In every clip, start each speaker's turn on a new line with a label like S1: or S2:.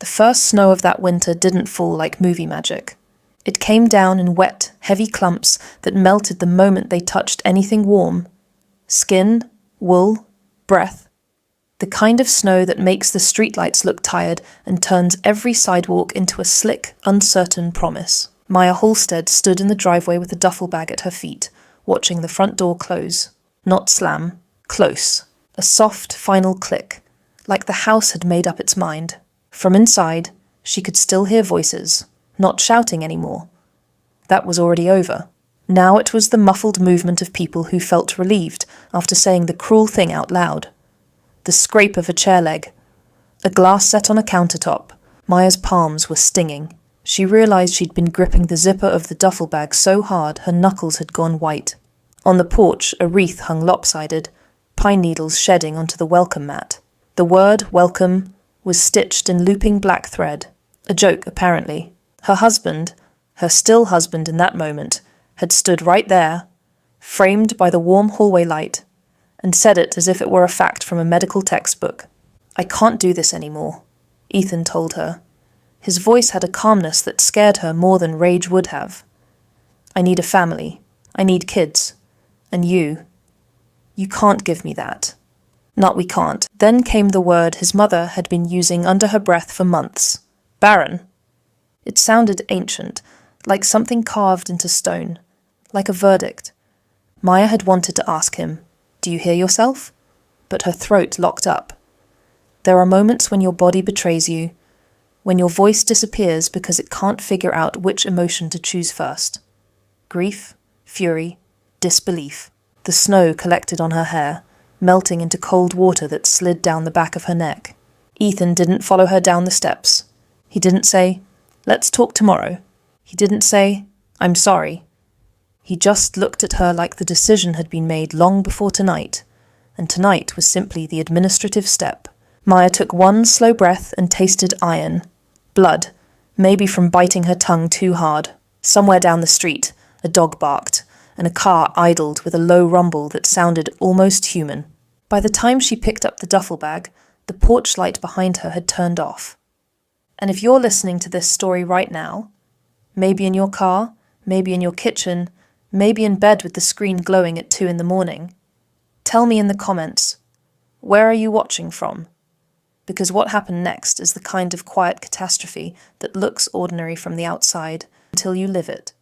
S1: The first snow of that winter didn't fall like movie magic. It came down in wet, heavy clumps that melted the moment they touched anything warm. Skin, wool, breath. The kind of snow that makes the streetlights look tired and turns every sidewalk into a slick, uncertain promise. Maya Halstead stood in the driveway with a duffel bag at her feet, watching the front door close. Not slam. Close. A soft, final click, like the house had made up its mind. From inside, she could still hear voices, not shouting anymore. That was already over. Now it was the muffled movement of people who felt relieved after saying the cruel thing out loud. The scrape of a chair leg. A glass set on a countertop. Maya's palms were stinging. She realized she'd been gripping the zipper of the duffel bag so hard her knuckles had gone white. On the porch, a wreath hung lopsided, pine needles shedding onto the welcome mat. The word welcome was stitched in looping black thread. A joke, apparently. Her husband, her still husband in that moment, had stood right there, framed by the warm hallway light, and said it as if it were a fact from a medical textbook. "I can't do this anymore," Ethan told her. His voice had a calmness that scared her more than rage would have. "I need a family. I need kids. And you can't give me that." Not we can't. Then came the word his mother had been using under her breath for months. Barren. It sounded ancient, like something carved into stone, like a verdict. Maya had wanted to ask him, "Do you hear yourself?" But her throat locked up. There are moments when your body betrays you, when your voice disappears because it can't figure out which emotion to choose first. Grief, fury, disbelief. The snow collected on her hair, melting into cold water that slid down the back of her neck. Ethan didn't follow her down the steps. He didn't say, "Let's talk tomorrow." He didn't say, "I'm sorry." He just looked at her like the decision had been made long before tonight, and tonight was simply the administrative step. Maya took one slow breath and tasted iron. Blood, maybe from biting her tongue too hard. Somewhere down the street, a dog barked, and a car idled with a low rumble that sounded almost human. By the time she picked up the duffel bag, the porch light behind her had turned off. And if you're listening to this story right now, maybe in your car, maybe in your kitchen, maybe in bed with the screen glowing at 2 a.m, tell me in the comments, where are you watching from? Because what happened next is the kind of quiet catastrophe that looks ordinary from the outside until you live it.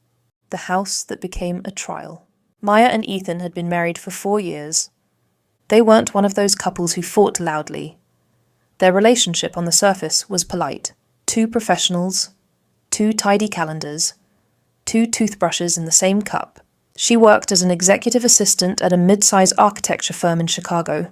S1: The house that became a trial. Maya and Ethan had been married for 4 years. They weren't one of those couples who fought loudly. Their relationship on the surface was polite. 2 professionals, 2 tidy calendars, 2 toothbrushes in the same cup. She worked as an executive assistant at a mid-size architecture firm in Chicago.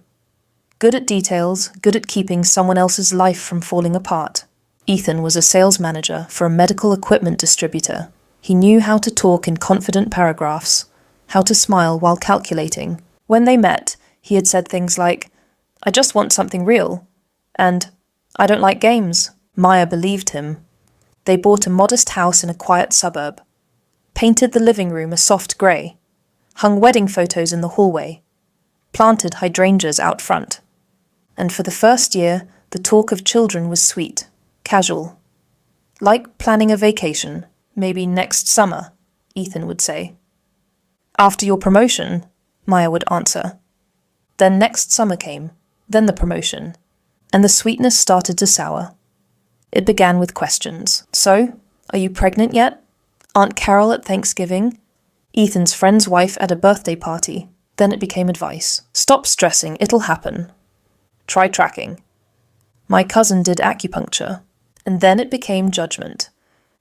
S1: Good at details, good at keeping someone else's life from falling apart. Ethan was a sales manager for a medical equipment distributor. He knew how to talk in confident paragraphs, how to smile while calculating. When they met, he had said things like, "I just want something real," and "I don't like games." Maya believed him. They bought a modest house in a quiet suburb, painted the living room a soft grey, hung wedding photos in the hallway, planted hydrangeas out front. And for the first year, the talk of children was sweet, casual. Like planning a vacation, maybe next summer, Ethan would say. "After your promotion," Maya would answer. Then next summer came, then the promotion, and the sweetness started to sour. It began with questions. "So, are you pregnant yet? Aunt Carol at Thanksgiving? Ethan's friend's wife at a birthday party?" Then it became advice. "Stop stressing, it'll happen. Try tracking. My cousin did acupuncture." And then it became judgment.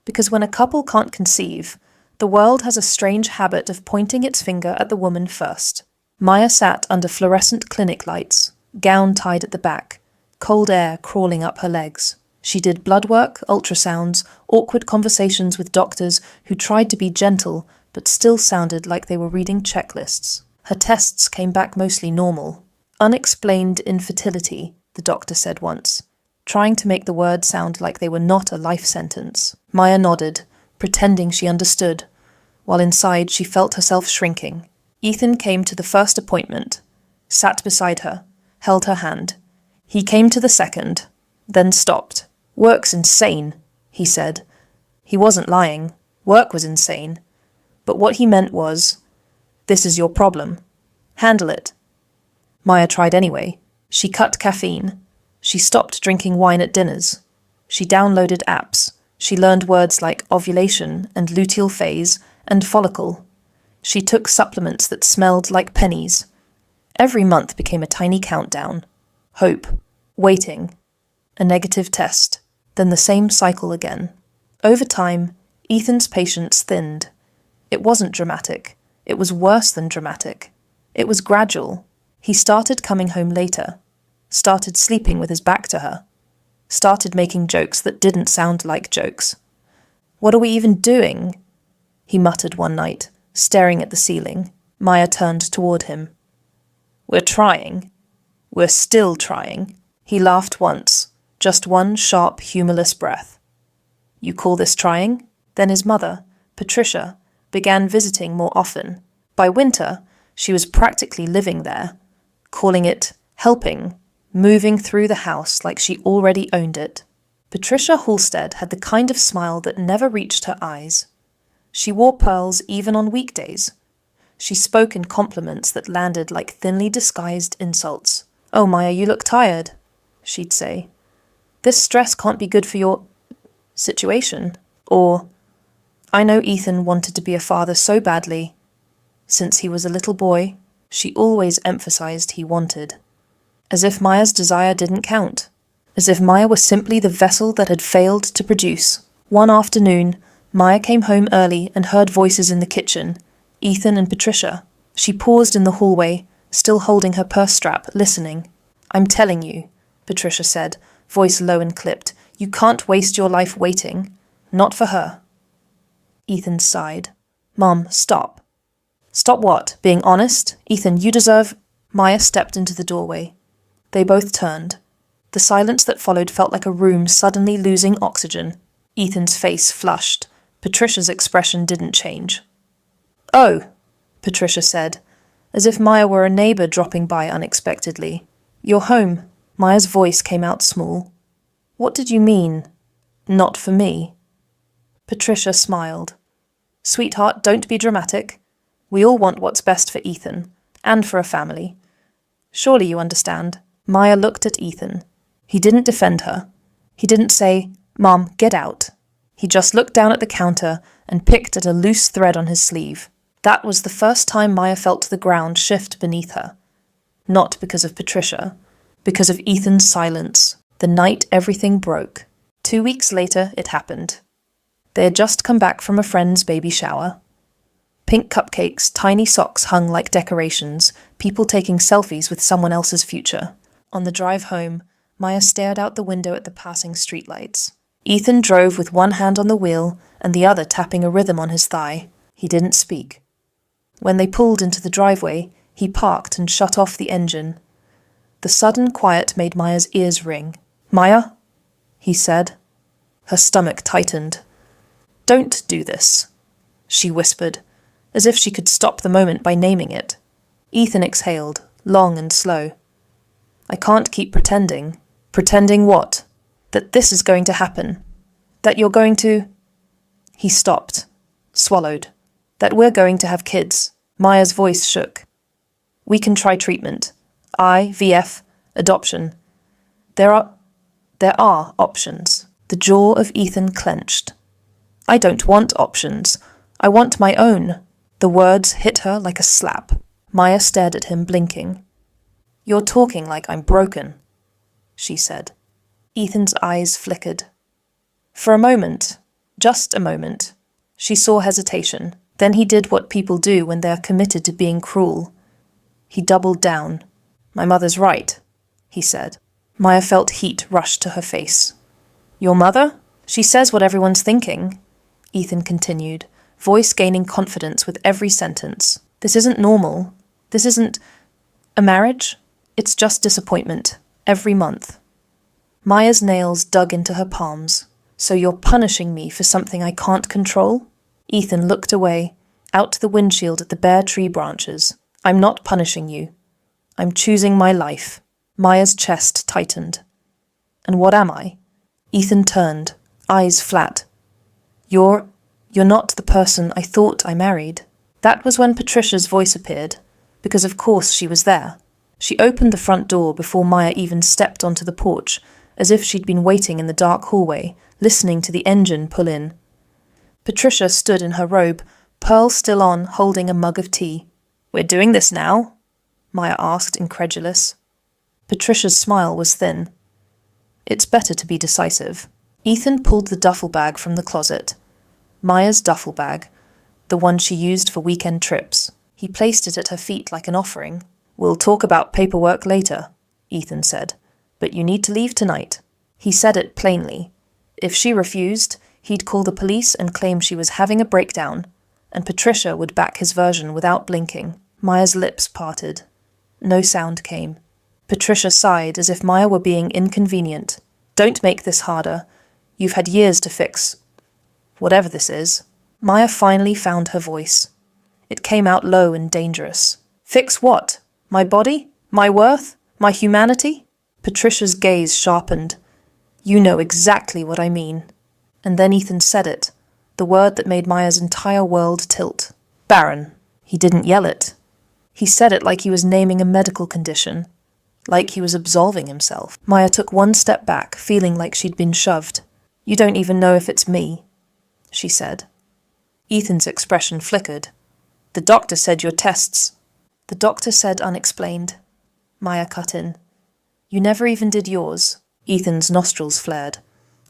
S1: Because when a couple can't conceive, the world has a strange habit of pointing its finger at the woman first. Maya sat under fluorescent clinic lights, gown tied at the back, cold air crawling up her legs. She did blood work, ultrasounds, awkward conversations with doctors who tried to be gentle but still sounded like they were reading checklists. Her tests came back mostly normal. "Unexplained infertility," the doctor said once, trying to make the words sound like they were not a life sentence. Maya nodded, pretending she understood, while inside she felt herself shrinking. Ethan came to the first appointment, sat beside her, held her hand. He came to the second, then stopped. Work's insane, he said. He wasn't lying. Work was insane. But what he meant was, this is your problem. Handle it. Maya tried anyway. She cut caffeine. She stopped drinking wine at dinners. She downloaded apps. She learned words like ovulation and luteal phase and follicle. She took supplements that smelled like pennies. Every month became a tiny countdown. Hope. Waiting. A negative test. Then the same cycle again. Over time, Ethan's patience thinned. It wasn't dramatic. It was worse than dramatic. It was gradual. He started coming home later. Started sleeping with his back to her. Started making jokes that didn't sound like jokes. What are we even doing? He muttered one night, staring at the ceiling. Maya turned toward him. We're trying. We're still trying. He laughed once, just one sharp, humorless breath. You call this trying? Then his mother, Patricia, began visiting more often. By winter, she was practically living there, calling it helping, moving through the house like she already owned it. Patricia Halstead had the kind of smile that never reached her eyes. She wore pearls even on weekdays. She spoke in compliments that landed like thinly disguised insults. Oh, Maya, you look tired, she'd say. This stress can't be good for your situation. Or, I know Ethan wanted to be a father so badly. Since he was a little boy, she always emphasized he wanted. As if Maya's desire didn't count. As if Maya was simply the vessel that had failed to produce. One afternoon, Maya came home early and heard voices in the kitchen. Ethan and Patricia. She paused in the hallway, still holding her purse strap, listening. I'm telling you, Patricia said, voice low and clipped, you can't waste your life waiting. Not for her. Ethan sighed. Mom, stop. Stop what? Being honest? Ethan, you deserve... Maya stepped into the doorway. They both turned. The silence that followed felt like a room suddenly losing oxygen. Ethan's face flushed. Patricia's expression didn't change. Oh, Patricia said, as if Maya were a neighbour dropping by unexpectedly. You're home. Maya's voice came out small. What did you mean? Not for me. Patricia smiled. Sweetheart, don't be dramatic. We all want what's best for Ethan, and for a family. Surely you understand. Maya looked at Ethan. He didn't defend her. He didn't say, Mom, get out. He just looked down at the counter and picked at a loose thread on his sleeve. That was the first time Maya felt the ground shift beneath her. Not because of Patricia, because of Ethan's silence, the night everything broke. 2 weeks later, it happened. They had just come back from a friend's baby shower. Pink cupcakes, tiny socks hung like decorations, people taking selfies with someone else's future. On the drive home, Maya stared out the window at the passing streetlights. Ethan drove with one hand on the wheel and the other tapping a rhythm on his thigh. He didn't speak. When they pulled into the driveway, he parked and shut off the engine. The sudden quiet made Maya's ears ring. Maya, he said. Her stomach tightened. Don't do this, she whispered, as if she could stop the moment by naming it. Ethan exhaled, long and slow. I can't keep pretending. Pretending what? That this is going to happen. That you're going to... He stopped, swallowed. That we're going to have kids. Maya's voice shook. We can try treatment. IVF, adoption. There are options. The jaw of Ethan clenched. I don't want options. I want my own. The words hit her like a slap. Maya stared at him, blinking. You're talking like I'm broken, she said. Ethan's eyes flickered. For a moment, just a moment, she saw hesitation. Then he did what people do when they are committed to being cruel. He doubled down. My mother's right, he said. Maya felt heat rush to her face. Your mother? She says what everyone's thinking, Ethan continued, voice gaining confidence with every sentence. This isn't normal. This isn't a marriage. It's just disappointment. Every month. Maya's nails dug into her palms. So you're punishing me for something I can't control? Ethan looked away, out the windshield at the bare tree branches. I'm not punishing you. I'm choosing my life. Maya's chest tightened. And what am I? Ethan turned, eyes flat. You're not the person I thought I married. That was when Patricia's voice appeared, because of course she was there. She opened the front door before Maya even stepped onto the porch, as if she'd been waiting in the dark hallway, listening to the engine pull in. Patricia stood in her robe, pearl still on, holding a mug of tea. "We're doing this now?" Maya asked, incredulous. Patricia's smile was thin. "It's better to be decisive." Ethan pulled the duffel bag from the closet. Maya's duffel bag, the one she used for weekend trips. He placed it at her feet like an offering. "We'll talk about paperwork later," Ethan said, "but you need to leave tonight." He said it plainly. If she refused, he'd call the police and claim she was having a breakdown, and Patricia would back his version without blinking. Maya's lips parted. No sound came. Patricia sighed as if Maya were being inconvenient. "Don't make this harder. You've had years to fix whatever this is." Maya finally found her voice. It came out low and dangerous. "Fix what? My body? My worth? My humanity?" Patricia's gaze sharpened. "You know exactly what I mean." And then Ethan said it, the word that made Maya's entire world tilt. "Barren." He didn't yell it. He said it like he was naming a medical condition, like he was absolving himself. Maya took one step back, feeling like she'd been shoved. "You don't even know if it's me," she said. Ethan's expression flickered. "The doctor said your tests." "The doctor said unexplained," Maya cut in. "You never even did yours." Ethan's nostrils flared.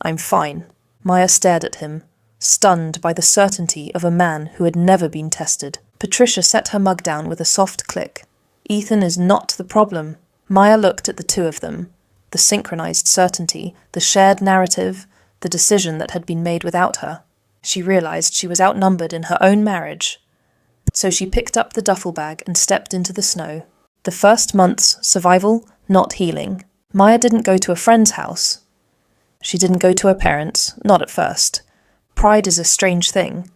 S1: "I'm fine." Maya stared at him, stunned by the certainty of a man who had never been tested. Patricia set her mug down with a soft click. "Ethan is not the problem." Maya looked at the two of them, the synchronized certainty, the shared narrative, the decision that had been made without her. She realized she was outnumbered in her own marriage. So she picked up the duffel bag and stepped into the snow. The first month's survival, not healing. Maya didn't go to a friend's house. She didn't go to her parents, not at first. Pride is a strange thing.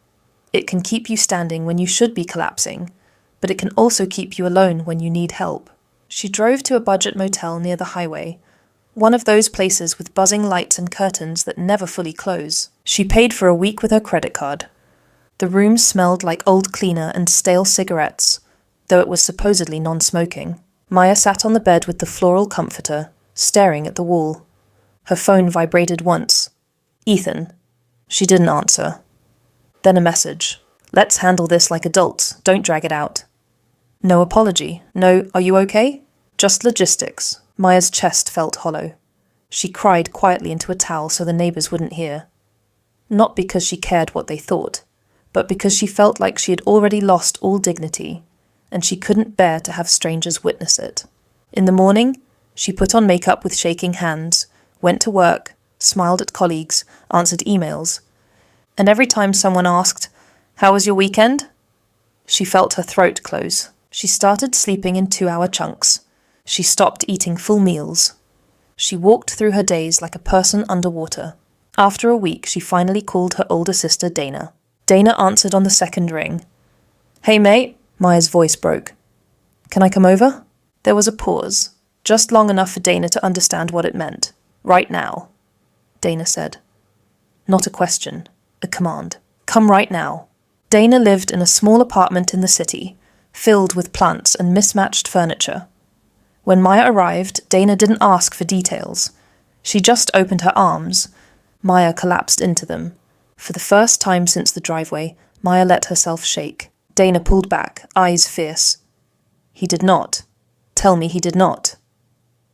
S1: It can keep you standing when you should be collapsing, but it can also keep you alone when you need help. She drove to a budget motel near the highway, one of those places with buzzing lights and curtains that never fully close. She paid for a week with her credit card. The room smelled like old cleaner and stale cigarettes, though it was supposedly non-smoking. Maya sat on the bed with the floral comforter, staring at the wall. Her phone vibrated once. "Ethan." She didn't answer. Then a message. "Let's handle this like adults. Don't drag it out." No apology. No, "Are you okay?" Just logistics. Maya's chest felt hollow. She cried quietly into a towel so the neighbors wouldn't hear. Not because she cared what they thought, but because she felt like she had already lost all dignity, and she couldn't bear to have strangers witness it. In the morning, she put on makeup with shaking hands, went to work, smiled at colleagues, answered emails. And every time someone asked, "How was your weekend?" she felt her throat close. She started sleeping in 2-hour chunks. She stopped eating full meals. She walked through her days like a person underwater. After a week, she finally called her older sister Dana. Dana answered on the second ring. "Hey mate," Maya's voice broke. "Can I come over?" There was a pause, just long enough for Dana to understand what it meant. "Right now," Dana said. Not a question, a command. "Come right now." Dana lived in a small apartment in the city, filled with plants and mismatched furniture. When Maya arrived, Dana didn't ask for details. She just opened her arms. Maya collapsed into them. For the first time since the driveway, Maya let herself shake. Dana pulled back, eyes fierce. "He did not. Tell me he did not."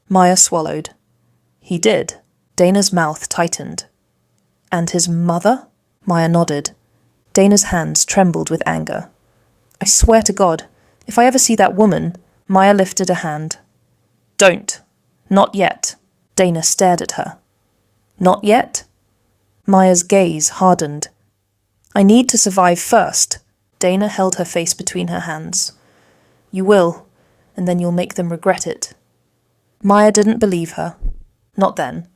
S1: Maya swallowed. "He did." Dana's mouth tightened. "And his mother?" Maya nodded. Dana's hands trembled with anger. "I swear to God, if I ever see that woman..." Maya lifted a hand. "Don't. Not yet." Dana stared at her. "Not yet?" Maya's gaze hardened. "I need to survive first." Dana held her face between her hands. "You will, and then you'll make them regret it." Maya didn't believe her. Not then.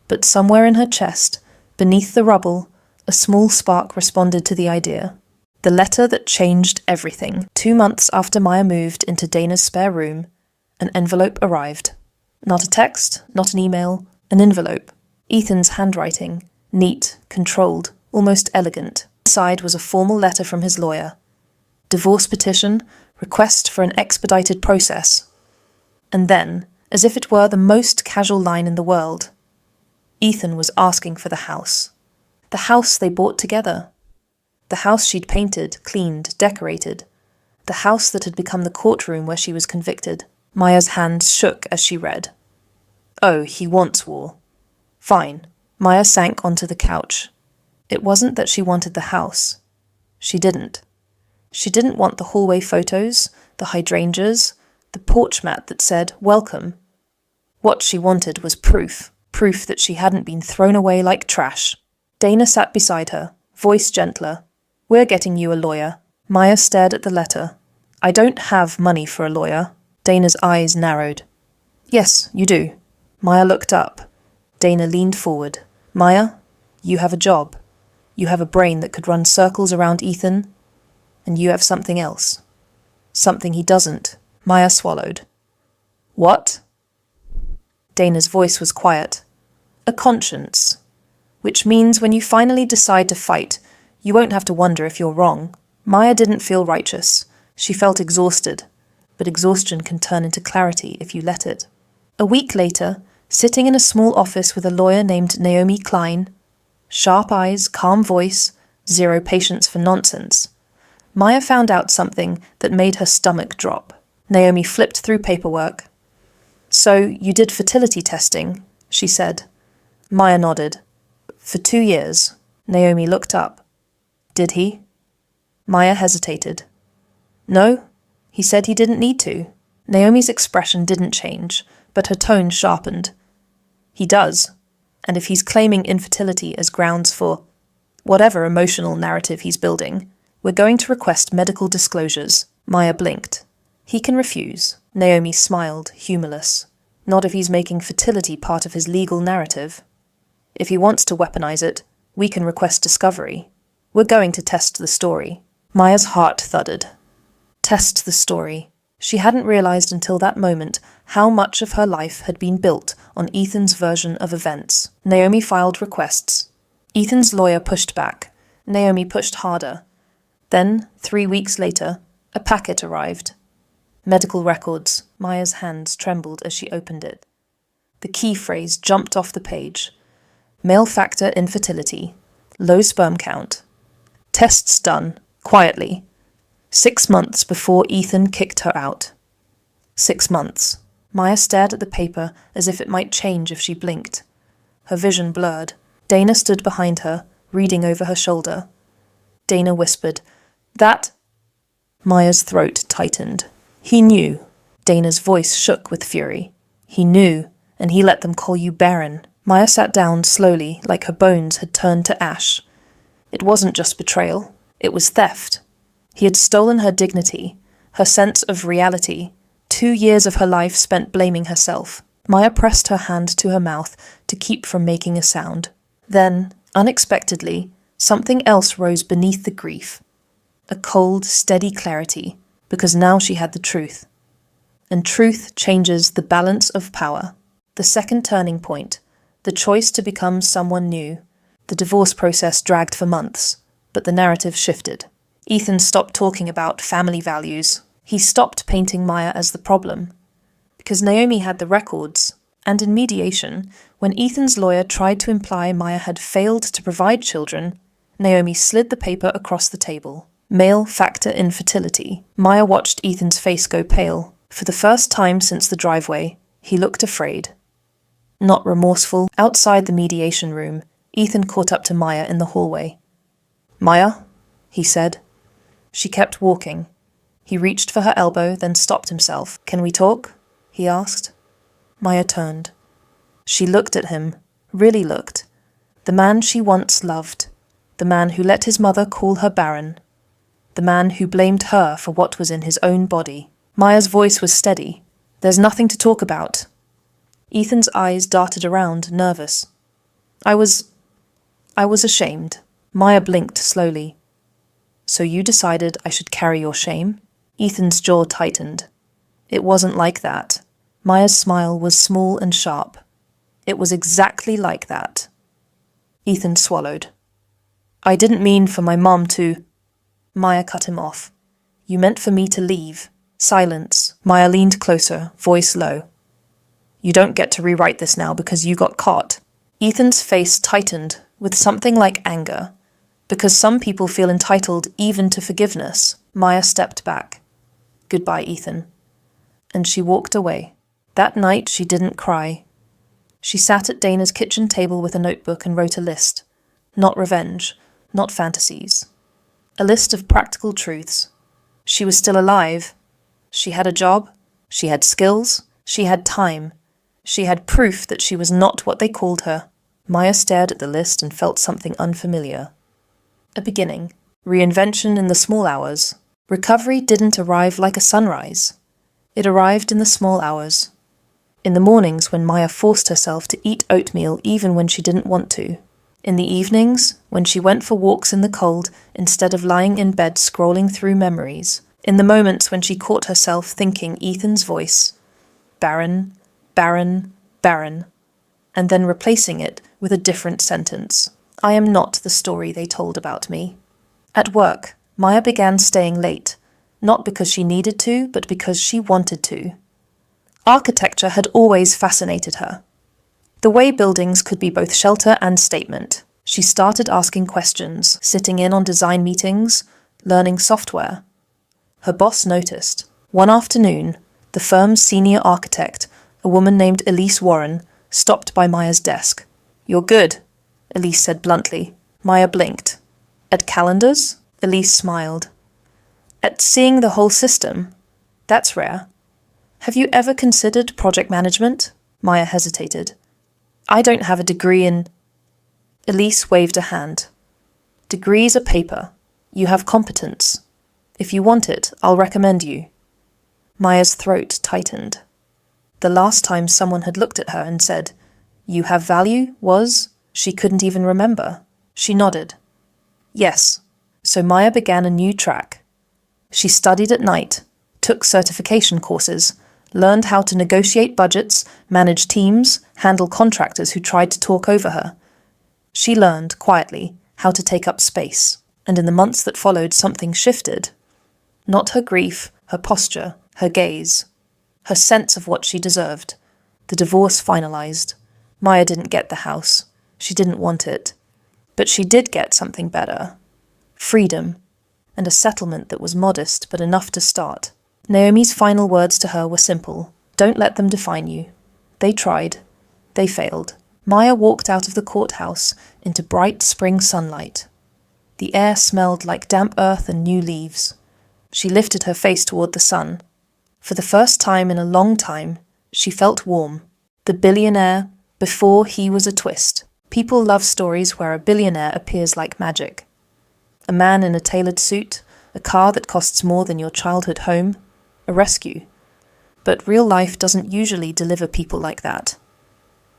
S1: But somewhere in her chest, beneath the rubble, a small spark responded to the idea. The letter that changed everything. 2 months after Maya moved into Dana's spare room, an envelope arrived. Not a text, not an email, an envelope. Ethan's handwriting, neat, controlled, almost elegant. Inside was a formal letter from his lawyer. Divorce petition, request for an expedited process. And then, as if it were the most casual line in the world, Ethan was asking for the house. The house they bought together. The house she'd painted, cleaned, decorated. The house that had become the courtroom where she was convicted. Maya's hands shook as she read. Oh, he wants war. Fine. Maya sank onto the couch. It wasn't that she wanted the house. She didn't. She didn't want the hallway photos, the hydrangeas, the porch mat that said, welcome. What she wanted was proof. Proof that she hadn't been thrown away like trash. Dana sat beside her, voice gentler. We're getting you a lawyer. Maya stared at the letter. I don't have money for a lawyer. Dana's eyes narrowed. Yes, you do. Maya looked up. Dana leaned forward. Maya, you have a job. You have a brain that could run circles around Ethan. And you have something else. Something he doesn't. Maya swallowed. What? Dana's voice was quiet. A conscience. Which means when you finally decide to fight, you won't have to wonder if you're wrong. Maya didn't feel righteous. She felt exhausted. But exhaustion can turn into clarity if you let it. A week later, sitting in a small office with a lawyer named Naomi Klein, sharp eyes, calm voice, zero patience for nonsense, Maya found out something that made her stomach drop. Naomi flipped through paperwork. So, you did fertility testing, she said. Maya nodded. For 2 years. Naomi looked up. Did he? Maya hesitated. No, he said he didn't need to. Naomi's expression didn't change, but her tone sharpened. He does, and if he's claiming infertility as grounds for whatever emotional narrative he's building, we're going to request medical disclosures. Maya blinked. He can refuse. Naomi smiled, humorless. Not if he's making fertility part of his legal narrative. If he wants to weaponize it, we can request discovery. We're going to test the story. Maya's heart thudded. Test the story. She hadn't realized until that moment how much of her life had been built on Ethan's version of events. Naomi filed requests. Ethan's lawyer pushed back. Naomi pushed harder. Then, 3 weeks later, a packet arrived. Medical records. Maya's hands trembled as she opened it. The key phrase jumped off the page. Male factor infertility. Low sperm count. Tests done. Quietly. 6 months before Ethan kicked her out. 6 months. Maya stared at the paper as if it might change if she blinked. Her vision blurred. Dana stood behind her, reading over her shoulder. Dana whispered, That... Maya's throat tightened. He knew. Dana's voice shook with fury. He knew, and he let them call you Barren. Maya sat down slowly, like her bones had turned to ash. It wasn't just betrayal. It was theft. He had stolen her dignity, her sense of reality. 2 years of her life spent blaming herself. Maya pressed her hand to her mouth to keep from making a sound. Then, unexpectedly, something else rose beneath the grief. A cold, steady clarity, because now she had the truth. And truth changes the balance of power. The second turning point, the choice to become someone new. The divorce process dragged for months, but the narrative shifted. Ethan stopped talking about family values. He stopped painting Maya as the problem. Because Naomi had the records, and in mediation, when Ethan's lawyer tried to imply Maya had failed to provide children, Naomi slid the paper across the table. Male factor infertility. Maya watched Ethan's face go pale. For the first time since the driveway, he looked afraid. Not remorseful. Outside the mediation room, Ethan caught up to Maya in the hallway. Maya, he said. She kept walking. He reached for her elbow, then stopped himself. Can we talk? He asked. Maya turned. She looked at him, really looked. The man she once loved. The man who let his mother call her Barren. The man who blamed her for what was in his own body. Maya's voice was steady. There's nothing to talk about. Ethan's eyes darted around, nervous. I was ashamed. Maya blinked slowly. So you decided I should carry your shame? Ethan's jaw tightened. It wasn't like that. Maya's smile was small and sharp. It was exactly like that. Ethan swallowed. I didn't mean for my mom to... Maya cut him off. You meant for me to leave. Silence. Maya leaned closer, voice low. You don't get to rewrite this now because you got caught. Ethan's face tightened with something like anger. Because some people feel entitled even to forgiveness, Maya stepped back. Goodbye, Ethan. And she walked away. That night she didn't cry. She sat at Dana's kitchen table with a notebook and wrote a list. Not revenge, not fantasies. A list of practical truths. She was still alive. She had a job. She had skills. She had time. She had proof that she was not what they called her. Maya stared at the list and felt something unfamiliar. A beginning. Reinvention in the small hours. Recovery didn't arrive like a sunrise. It arrived in the small hours. In the mornings when Maya forced herself to eat oatmeal even when she didn't want to. In the evenings when she went for walks in the cold instead of lying in bed scrolling through memories. In the moments when she caught herself thinking Ethan's voice. Barren, Barren, Barren. And then replacing it with a different sentence. I am not the story they told about me. At work, Maya began staying late, not because she needed to, but because she wanted to. Architecture had always fascinated her. The way buildings could be both shelter and statement. She started asking questions, sitting in on design meetings, learning software. Her boss noticed. One afternoon, the firm's senior architect, a woman named Elise Warren, stopped by Maya's desk. You're good, Elise said bluntly. Maya blinked. At calendars? Elise smiled. At seeing the whole system? That's rare. Have you ever considered project management? Maya hesitated. I don't have a degree in... Elise waved a hand. Degrees are paper. You have competence. If you want it, I'll recommend you. Maya's throat tightened. The last time someone had looked at her and said, You have value, was... She couldn't even remember. She nodded. Yes. So Maya began a new track. She studied at night, took certification courses, learned how to negotiate budgets, manage teams, handle contractors who tried to talk over her. She learned, quietly, how to take up space, and in the months that followed something shifted. Not her grief, her posture, her gaze. Her sense of what she deserved. The divorce finalized. Maya didn't get the house. She didn't want it. But she did get something better. Freedom. And a settlement that was modest but enough to start. Naomi's final words to her were simple. Don't let them define you. They tried. They failed. Maya walked out of the courthouse into bright spring sunlight. The air smelled like damp earth and new leaves. She lifted her face toward the sun. For the first time in a long time, she felt warm. The billionaire, before he was a twist. People love stories where a billionaire appears like magic. A man in a tailored suit, a car that costs more than your childhood home, a rescue. But real life doesn't usually deliver people like that.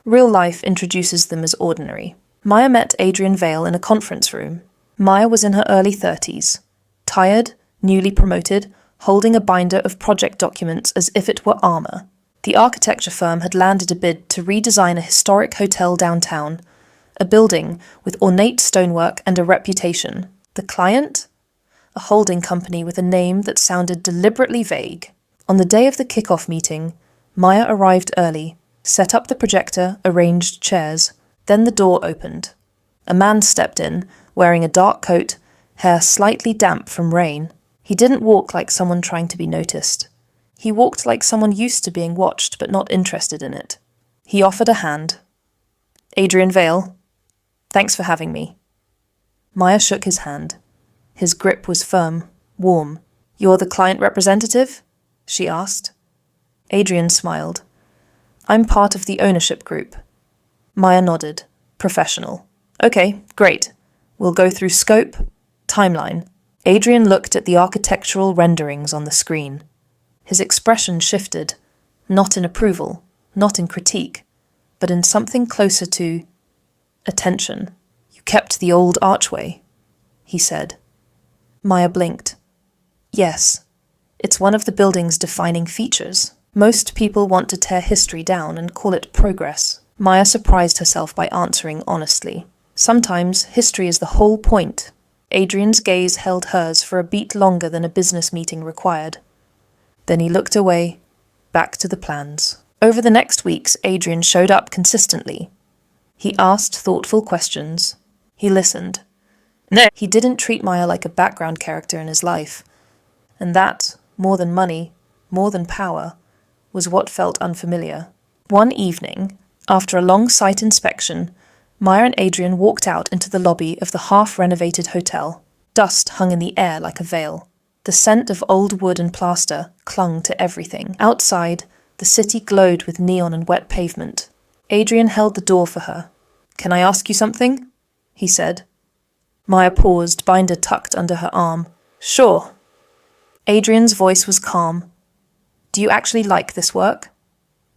S1: Real life introduces them as ordinary. Maya met Adrian Vale in a conference room. Maya was in her early 30s, tired, newly promoted, holding a binder of project documents as if it were armor. The architecture firm had landed a bid to redesign a historic hotel downtown, a building with ornate stonework and a reputation. The client? A holding company with a name that sounded deliberately vague. On the day of the kickoff meeting, Maya arrived early, set up the projector, arranged chairs. Then the door opened. A man stepped in, wearing a dark coat, hair slightly damp from rain. He didn't walk like someone trying to be noticed. He walked like someone used to being watched but not interested in it. He offered a hand. Adrian Vale. Thanks for having me. Maya shook his hand. His grip was firm, warm. You're the client representative? She asked. Adrian smiled. I'm part of the ownership group. Maya nodded. Professional. Okay, great. We'll go through scope, timeline. Adrian looked at the architectural renderings on the screen. His expression shifted, not in approval, not in critique, but in something closer to attention. You kept the old archway, he said. Maya blinked. Yes, it's one of the building's defining features. Most people want to tear history down and call it progress. Maya surprised herself by answering honestly. Sometimes history is the whole point. Adrian's gaze held hers for a beat longer than a business meeting required. Then he looked away, back to the plans. Over the next weeks, Adrian showed up consistently. He asked thoughtful questions. He listened. No, he didn't treat Maya like a background character in his life. And that, more than money, more than power, was what felt unfamiliar. One evening, after a long site inspection, Maya and Adrian walked out into the lobby of the half-renovated hotel. Dust hung in the air like a veil. The scent of old wood and plaster clung to everything. Outside, the city glowed with neon and wet pavement. Adrian held the door for her. "Can I ask you something?" he said. Maya paused, binder tucked under her arm. "Sure." Adrian's voice was calm. "Do you actually like this work?"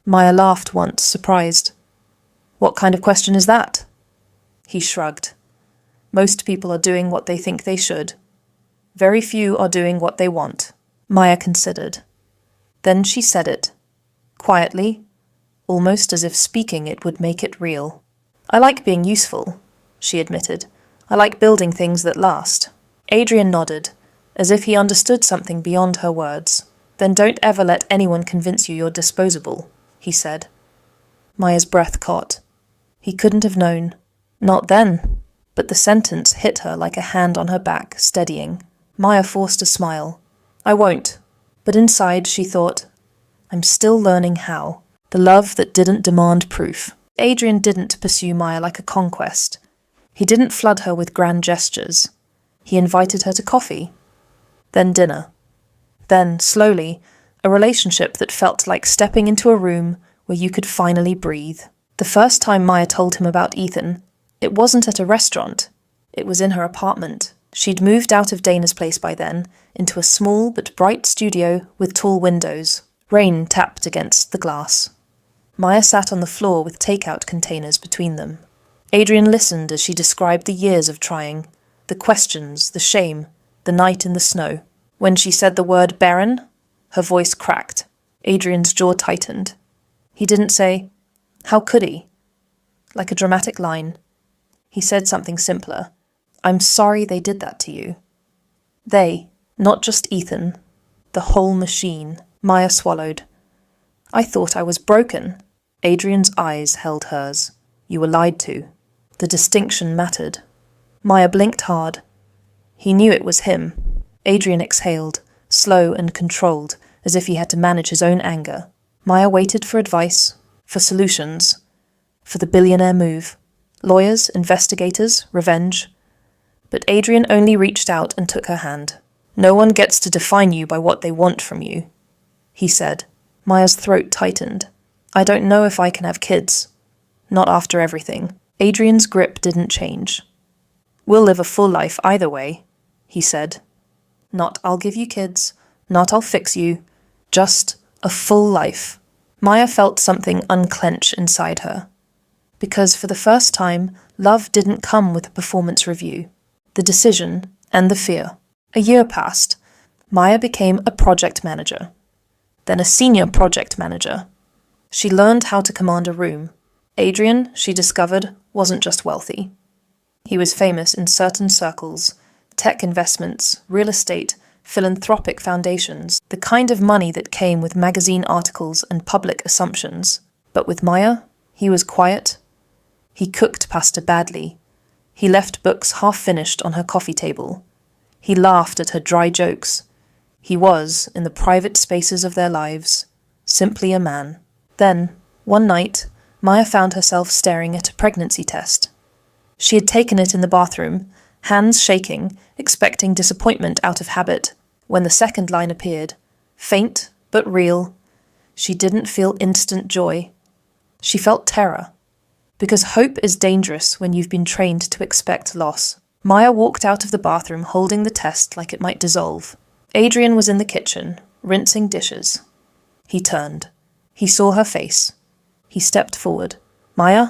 S1: Maya laughed once, surprised. "What kind of question is that?" He shrugged. "Most people are doing what they think they should. Very few are doing what they want." Maya considered. Then she said it, quietly, almost as if speaking it would make it real. "I like being useful," she admitted. "I like building things that last." Adrian nodded, as if he understood something beyond her words. "Then don't ever let anyone convince you you're disposable," he said. Maya's breath caught. He couldn't have known. Not then. But the sentence hit her like a hand on her back, steadying. Maya forced a smile. "I won't." But inside she thought, "I'm still learning how." The love that didn't demand proof. Adrian didn't pursue Maya like a conquest. He didn't flood her with grand gestures. He invited her to coffee. Then dinner. Then, slowly, a relationship that felt like stepping into a room where you could finally breathe. The first time Maya told him about Ethan, it wasn't at a restaurant. It was in her apartment. She'd moved out of Dana's place by then, into a small but bright studio with tall windows. Rain tapped against the glass. Maya sat on the floor with takeout containers between them. Adrian listened as she described the years of trying, the questions, the shame, the night in the snow. When she said the word Barren, her voice cracked. Adrian's jaw tightened. He didn't say, "How could he?" Like a dramatic line. He said something simpler. "I'm sorry they did that to you." They, not just Ethan. The whole machine. Maya swallowed. "I thought I was broken." Adrian's eyes held hers. "You were lied to." The distinction mattered. Maya blinked hard. He knew it was him. Adrian exhaled, slow and controlled, as if he had to manage his own anger. Maya waited for advice, for solutions, for the billionaire move. Lawyers, investigators, revenge. But Adrian only reached out and took her hand. "No one gets to define you by what they want from you," he said. Maya's throat tightened. "I don't know if I can have kids. Not after everything." Adrian's grip didn't change. "We'll live a full life either way," he said. Not "I'll give you kids," not "I'll fix you," just a full life. Maya felt something unclench inside her. Because for the first time, love didn't come with a performance review. The decision and the fear. A year passed. Maya became a project manager. Then a senior project manager. She learned how to command a room. Adrian, she discovered, wasn't just wealthy. He was famous in certain circles, tech investments, real estate, philanthropic foundations, the kind of money that came with magazine articles and public assumptions. But with Maya, he was quiet. He cooked pasta badly. He left books half-finished on her coffee table. He laughed at her dry jokes. He was, in the private spaces of their lives, simply a man. Then, one night, Maya found herself staring at a pregnancy test. She had taken it in the bathroom, hands shaking, expecting disappointment out of habit. When the second line appeared, faint but real, she didn't feel instant joy. She felt terror. Because hope is dangerous when you've been trained to expect loss. Maya walked out of the bathroom holding the test like it might dissolve. Adrian was in the kitchen, rinsing dishes. He turned. He saw her face. He stepped forward. "Maya?"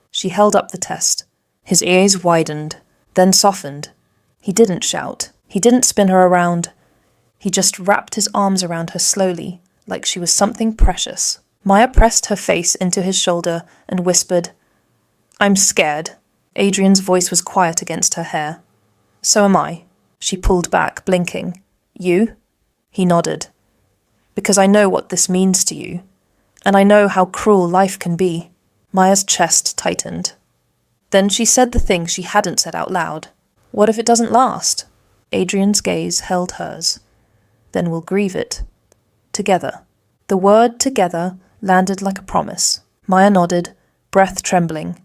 S1: She held up the test. His ears widened, then softened. He didn't shout. He didn't spin her around. He just wrapped his arms around her slowly, like she was something precious. Maya pressed her face into his shoulder and whispered, "I'm scared." Adrian's voice was quiet against her hair. "So am I." She pulled back, blinking. "You?" He nodded. "Because I know what this means to you. And I know how cruel life can be." Maya's chest tightened. Then she said the thing she hadn't said out loud. "What if it doesn't last?" Adrian's gaze held hers. "Then we'll grieve it. Together." The word "together" landed like a promise. Maya nodded, breath trembling.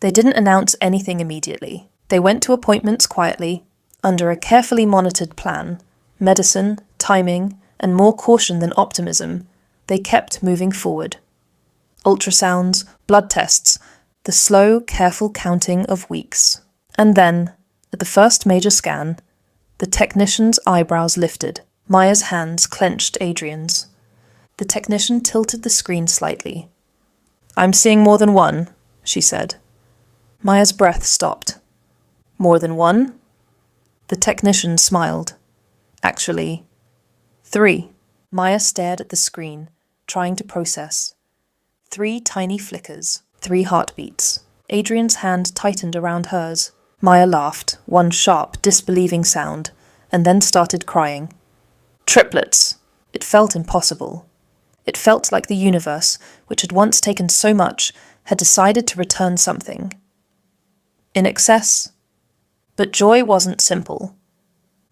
S1: They didn't announce anything immediately. They went to appointments quietly, under a carefully monitored plan. Medicine, timing, and more caution than optimism, they kept moving forward. Ultrasounds, blood tests, the slow, careful counting of weeks. And then, at the first major scan, the technician's eyebrows lifted. Maya's hands clenched Adrian's. The technician tilted the screen slightly. "I'm seeing more than one," she said. Maya's breath stopped. "More than one?" The technician smiled. "Actually, 3. Maya stared at the screen, trying to process. 3 tiny flickers, 3 heartbeats. Adrian's hand tightened around hers. Maya laughed, one sharp, disbelieving sound, and then started crying. Triplets! It felt impossible. It felt like the universe, which had once taken so much, had decided to return something. In excess. But joy wasn't simple,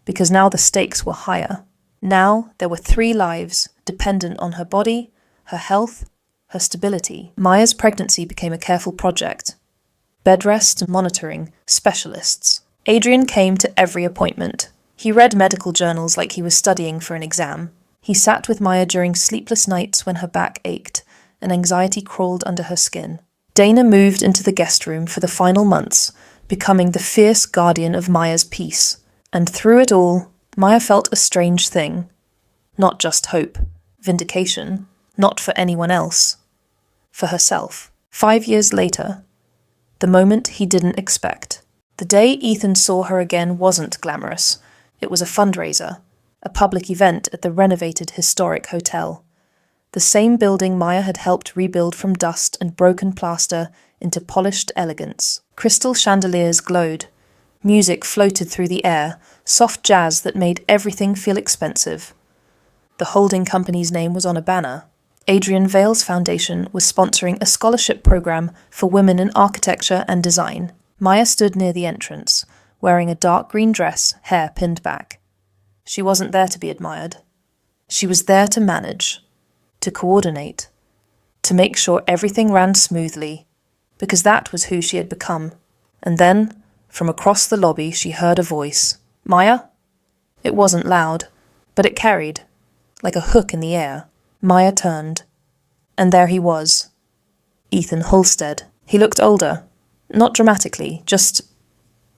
S1: because now the stakes were higher. Now there were 3 lives dependent on her body, her health, her stability. Maya's pregnancy became a careful project. Bed rest and monitoring, specialists. Adrian came to every appointment. He read medical journals like he was studying for an exam. He sat with Maya during sleepless nights when her back ached and anxiety crawled under her skin. Dana moved into the guest room for the final months, becoming the fierce guardian of Maya's peace. And through it all, Maya felt a strange thing. Not just hope, vindication, not for anyone else. For herself. 5 years later, the moment he didn't expect. The day Ethan saw her again wasn't glamorous. It was a fundraiser, a public event at the renovated historic hotel. The same building Maya had helped rebuild from dust and broken plaster into polished elegance. Crystal chandeliers glowed. Music floated through the air, soft jazz that made everything feel expensive. The holding company's name was on a banner. Adrian Vale's foundation was sponsoring a scholarship program for women in architecture and design. Maya stood near the entrance, wearing a dark green dress, hair pinned back. She wasn't there to be admired. She was there to manage, to coordinate, to make sure everything ran smoothly, because that was who she had become. And then, from across the lobby, she heard a voice. "Maya?" It wasn't loud, but it carried, like a hook in the air. Maya turned, and there he was. Ethan Halstead. He looked older, not dramatically, just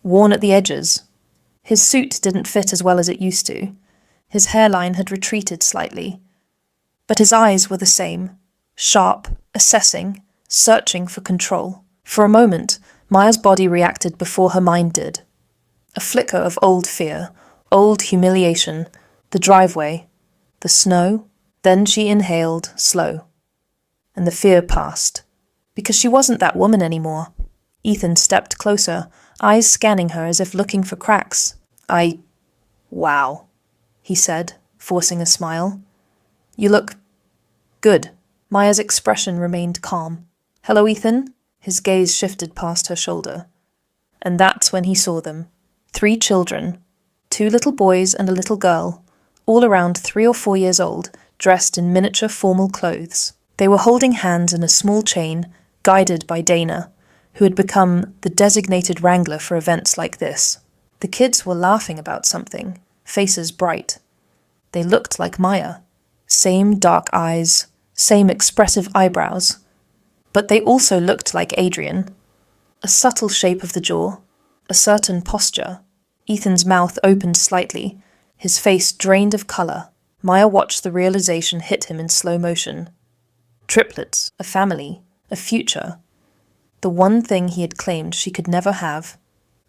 S1: worn at the edges. His suit didn't fit as well as it used to. His hairline had retreated slightly. But his eyes were the same, sharp, assessing, searching for control. For a moment, Maya's body reacted before her mind did. A flicker of old fear, old humiliation, the driveway, the snow. Then she inhaled, slow. And the fear passed, because she wasn't that woman anymore. Ethan stepped closer, eyes scanning her as if looking for cracks. Wow, he said, forcing a smile. "You look good." Maya's expression remained calm. "Hello, Ethan?" His gaze shifted past her shoulder. And that's when he saw them. 3 children, 2 little boys and a little girl, all around 3 or 4 years old, dressed in miniature formal clothes. They were holding hands in a small chain, guided by Dana, who had become the designated wrangler for events like this. The kids were laughing about something, faces bright. They looked like Maya. Same dark eyes, same expressive eyebrows. But they also looked like Adrian. A subtle shape of the jaw, a certain posture. Ethan's mouth opened slightly, his face drained of colour. Maya watched the realization hit him in slow motion. Triplets, a family, a future. The one thing he had claimed she could never have.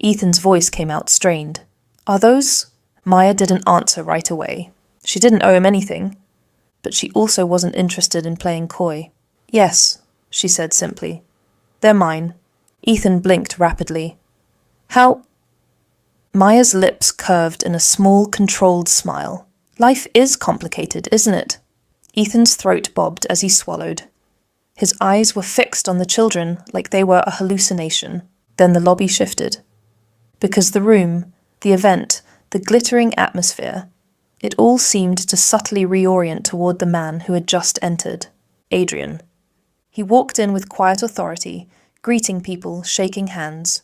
S1: Ethan's voice came out strained. "Are those—" Maya didn't answer right away. She didn't owe him anything. but she also wasn't interested in playing coy. "Yes," she said simply. "They're mine." Ethan blinked rapidly. "How—" Maya's lips curved in a small, controlled smile. "Life is complicated, isn't it?" Ethan's throat bobbed as he swallowed. His eyes were fixed on the children like they were a hallucination. Then the lobby shifted. Because the room, the event, the glittering atmosphere, it all seemed to subtly reorient toward the man who had just entered, Adrian. He walked in with quiet authority, greeting people, shaking hands.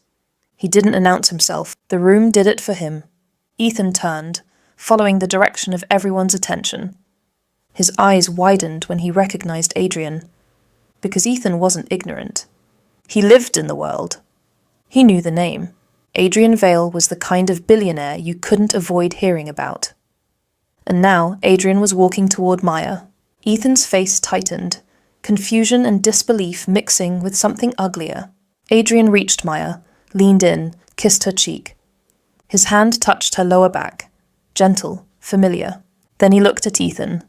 S1: He didn't announce himself. The room did it for him. Ethan turned, following the direction of everyone's attention. His eyes widened when he recognized Adrian. Because Ethan wasn't ignorant. He lived in the world. He knew the name. Adrian Vale was the kind of billionaire you couldn't avoid hearing about. And now Adrian was walking toward Maya. Ethan's face tightened, confusion and disbelief mixing with something uglier. Adrian reached Maya, leaned in, kissed her cheek. His hand touched her lower back, gentle, familiar. Then he looked at Ethan.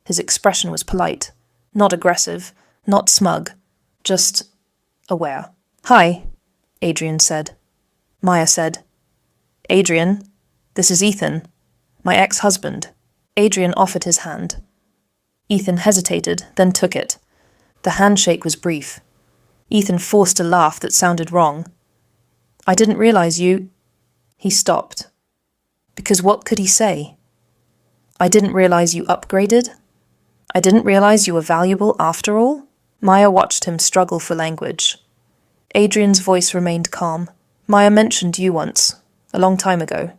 S1: His expression was polite, not aggressive, not smug, just aware. "Hi," Adrian said. Maya said, "Adrian, this is Ethan, my ex-husband." Adrian offered his hand. Ethan hesitated, then took it. The handshake was brief. Ethan forced a laugh that sounded wrong. "I didn't realize you—" He stopped. Because what could he say? "I didn't realize you upgraded? I didn't realize you were valuable after all?" Maya watched him struggle for language. Adrian's voice remained calm. "Maya mentioned you once, a long time ago."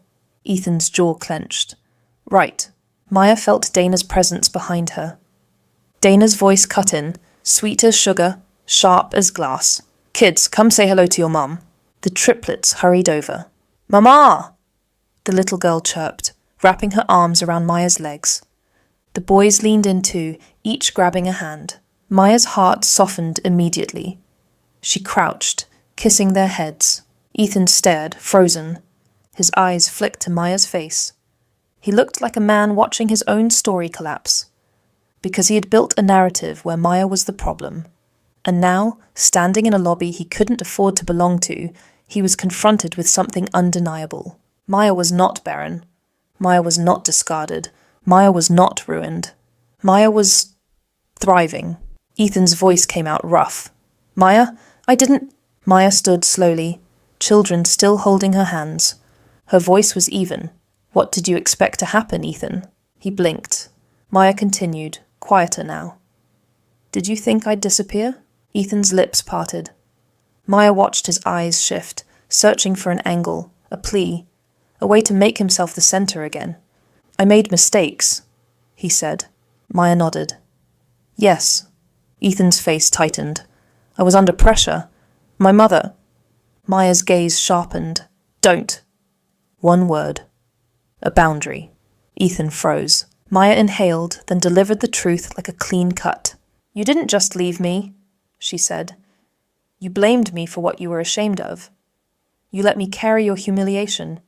S1: Ethan's jaw clenched. "Right." Maya felt Dana's presence behind her. Dana's voice cut in, sweet as sugar, sharp as glass. "Kids, come say hello to your mum." The triplets hurried over. "Mama!" the little girl chirped, wrapping her arms around Maya's legs. The boys leaned in too, each grabbing a hand. Maya's heart softened immediately. She crouched, kissing their heads. Ethan stared, frozen. His eyes flicked to Maya's face. He looked like a man watching his own story collapse. Because he had built a narrative where Maya was the problem. And now, standing in a lobby he couldn't afford to belong to, he was confronted with something undeniable. Maya was not barren. Maya was not discarded. Maya was not ruined. Maya was thriving. Ethan's voice came out rough. "Maya, I didn't—" Maya stood slowly, children still holding her hands. Her voice was even. "What did you expect to happen, Ethan?" He blinked. Maya continued, quieter now. "Did you think I'd disappear?" Ethan's lips parted. Maya watched his eyes shift, searching for an angle, a plea, a way to make himself the center again. "I made mistakes," he said. Maya nodded. "Yes." Ethan's face tightened. "I was under pressure. My mother—" Maya's gaze sharpened. "Don't." One word. A boundary. Ethan froze. Maya inhaled, then delivered the truth like a clean cut. "You didn't just leave me," she said. "You blamed me for what you were ashamed of. You let me carry your humiliation.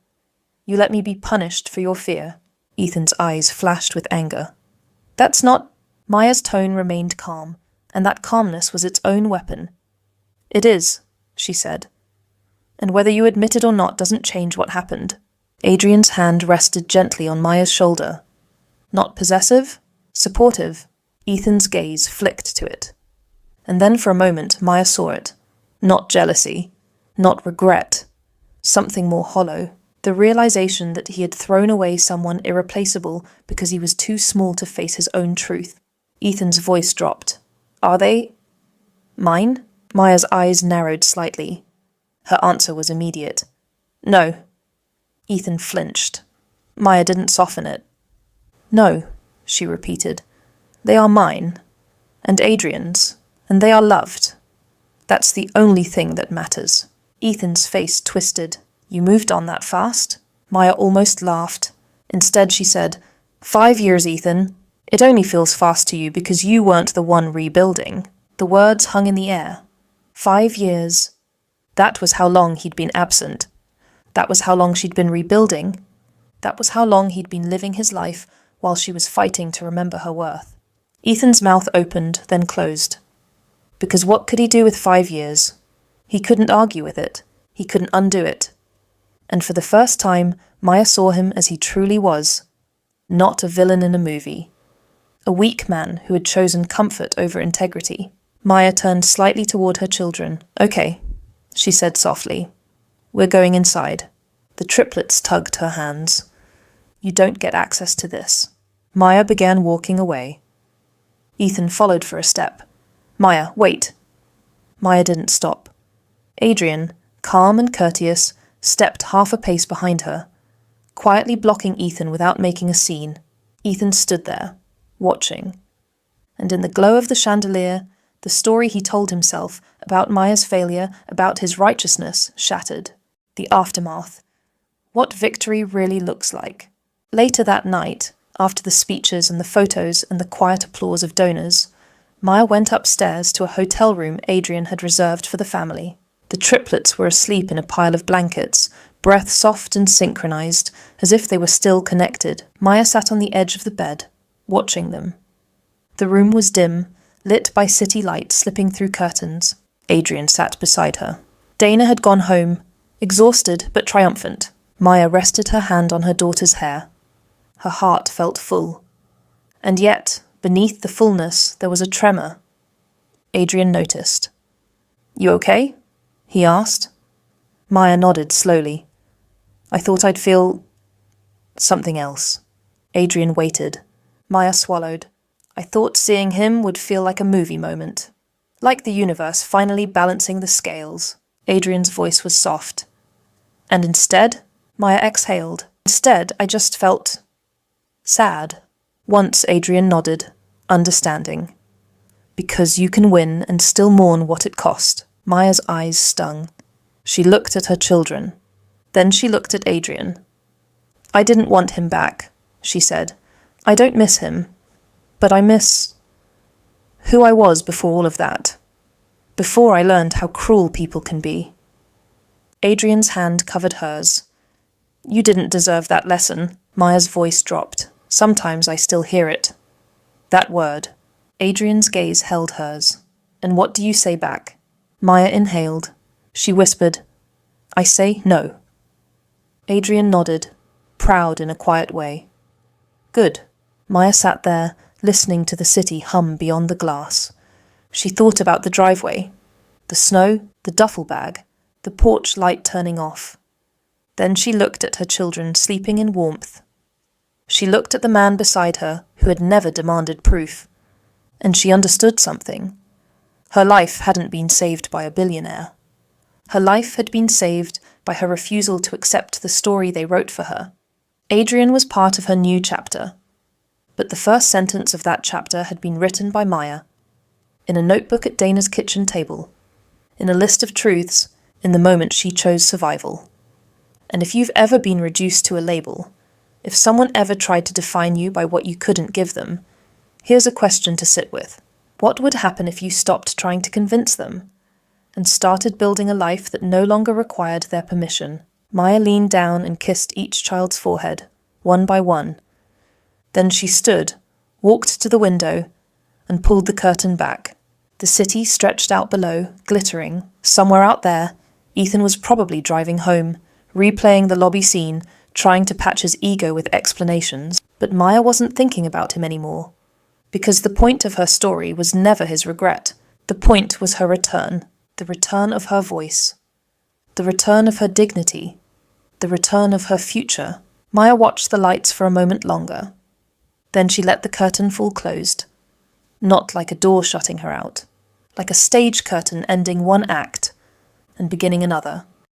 S1: You let me be punished for your fear." Ethan's eyes flashed with anger. "That's not—" Maya's tone remained calm, and that calmness was its own weapon. "It is," she said. "And whether you admit it or not doesn't change what happened." Adrian's hand rested gently on Maya's shoulder. Not possessive, supportive. Ethan's gaze flicked to it. And then for a moment Maya saw it. Not jealousy, not regret. Something more hollow. The realization that he had thrown away someone irreplaceable because he was too small to face his own truth. Ethan's voice dropped. "Are they mine?" Maya's eyes narrowed slightly. Her answer was immediate. "No." Ethan flinched. Maya didn't soften it. "No," she repeated. "They are mine. And Adrian's. And they are loved. That's the only thing that matters." Ethan's face twisted. "You moved on that fast?" Maya almost laughed. Instead she said, 5 years, Ethan. It only feels fast to you because you weren't the one rebuilding." The words hung in the air. 5 years. That was how long he'd been absent. That was how long she'd been rebuilding. That was how long he'd been living his life while she was fighting to remember her worth. Ethan's mouth opened, then closed. Because what could he do with 5 years? He couldn't argue with it. He couldn't undo it. And for the first time, Maya saw him as he truly was. Not a villain in a movie. A weak man who had chosen comfort over integrity. Maya turned slightly toward her children. "Okay," she said softly. "We're going inside." The triplets tugged her hands. "You don't get access to this." Maya began walking away. Ethan followed for a step. "Maya, wait." Maya didn't stop. Adrian, calm and courteous, stepped half a pace behind her, quietly blocking Ethan without making a scene. Ethan stood there, watching. And in the glow of the chandelier, the story he told himself about Maya's failure, about his righteousness, shattered. The aftermath. What victory really looks like. Later that night, after the speeches and the photos and the quiet applause of donors, Maya went upstairs to a hotel room Adrian had reserved for the family. The triplets were asleep in a pile of blankets, breath soft and synchronized, as if they were still connected. Maya sat on the edge of the bed, watching them. The room was dim, lit by city light slipping through curtains. Adrian sat beside her. Dana had gone home, exhausted but triumphant. Maya rested her hand on her daughter's hair. Her heart felt full. And yet, beneath the fullness, there was a tremor. Adrian noticed. "You okay?" he asked. Maya nodded slowly. "I thought I'd feel something else." Adrian waited. Maya swallowed. "I thought seeing him would feel like a movie moment. Like the universe finally balancing the scales." Adrian's voice was soft. "And instead," Maya exhaled, "instead I just felt sad." Once Adrian nodded, understanding. "Because you can win and still mourn what it cost." Maya's eyes stung. She looked at her children. Then she looked at Adrian. "I didn't want him back," she said. "I don't miss him. But I miss who I was before all of that. Before I learned how cruel people can be." Adrian's hand covered hers. "You didn't deserve that lesson." Maya's voice dropped. Sometimes I still hear it. That word. Adrian's gaze held hers. "And what do you say back?" Maya inhaled. She whispered, "I say no." Adrian nodded, proud in a quiet way. "Good." Maya sat there, listening to the city hum beyond the glass. She thought about the driveway, the snow, the duffel bag, the porch light turning off. Then she looked at her children sleeping in warmth. She looked at the man beside her who had never demanded proof. And she understood something. Her life hadn't been saved by a billionaire. Her life had been saved by her refusal to accept the story they wrote for her. Adrian was part of her new chapter. But the first sentence of that chapter had been written by Maya, in a notebook at Dana's kitchen table, in a list of truths, in the moment she chose survival. And if you've ever been reduced to a label, if someone ever tried to define you by what you couldn't give them, here's a question to sit with. What would happen if you stopped trying to convince them and started building a life that no longer required their permission? Maya leaned down and kissed each child's forehead, one by one. Then she stood, walked to the window, and pulled the curtain back. The city stretched out below, glittering. Somewhere out there, Ethan was probably driving home, replaying the lobby scene, trying to patch his ego with explanations. But Maya wasn't thinking about him anymore. Because the point of her story was never his regret. The point was her return, the return of her voice, the return of her dignity, the return of her future. Maya watched the lights for a moment longer. Then she let the curtain fall closed. Not like a door shutting her out, like a stage curtain ending one act and beginning another.